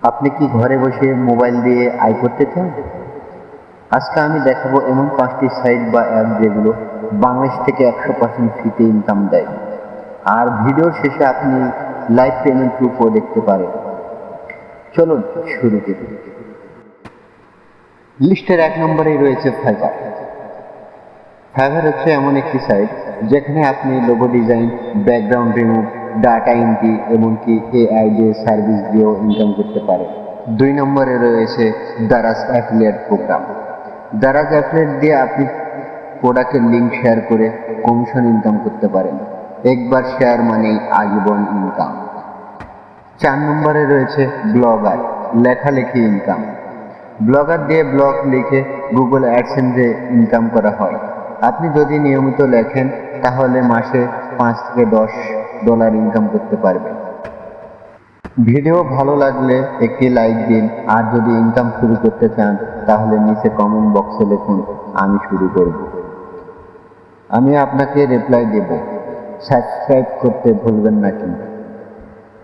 আপনি কি ঘরে বসে মোবাইল দিয়ে আয় করতে চান? আজকে আমি দেখাবো এমন 5টি সাইট বা অ্যাপ যেগুলো বাংলাদেশ থেকে 100% ফ্রিতে ইনকাম দেয়। আর ভিডিওর শেষে আপনি লাইভ পেমেন্ট প্রুফও দেখতে পারেন। চলুন শুরু করি। লিস্টের 1 নম্বরেই রয়েছে ফাইবার। ফাইবার হচ্ছে এমন একটি সাইট যেখানে আপনি logo design, background remove, data entry, এমনকি এআই দিয়ে সার্ভিস দিয়েও ইনকাম করতে পারেন। 2 নম্বরে রয়েছে Daraz affiliate programme. Daraz affiliate দিয়ে আপনি প্রোডাক্টের লিঙ্ক শেয়ার করে কমিশন ইনকাম করতে পারেন। একবার শেয়ার মানেই আজীবন ইনকাম। 4 নম্বরে রয়েছে ব্লগার, লেখালেখি ইনকাম। ব্লগার দিয়ে ব্লগ লিখে গুগল অ্যাডসেন্সে ইনকাম করা হয়। আপনি যদি নিয়মিত লেখেন তাহলে মাসে $5 থেকে $10 ইনকাম করতে পারবেন। ভিডিও ভালো লাগলে একটি লাইক দিন, আর যদি ইনকাম শুরু করতে চান তাহলে নিচে কমেন্ট বক্সে লিখুন, আমি শুরু করব। আমি আপনাকে রিপ্লাই দেব। সাবস্ক্রাইব করতে ভুলবেন না কিন্তু।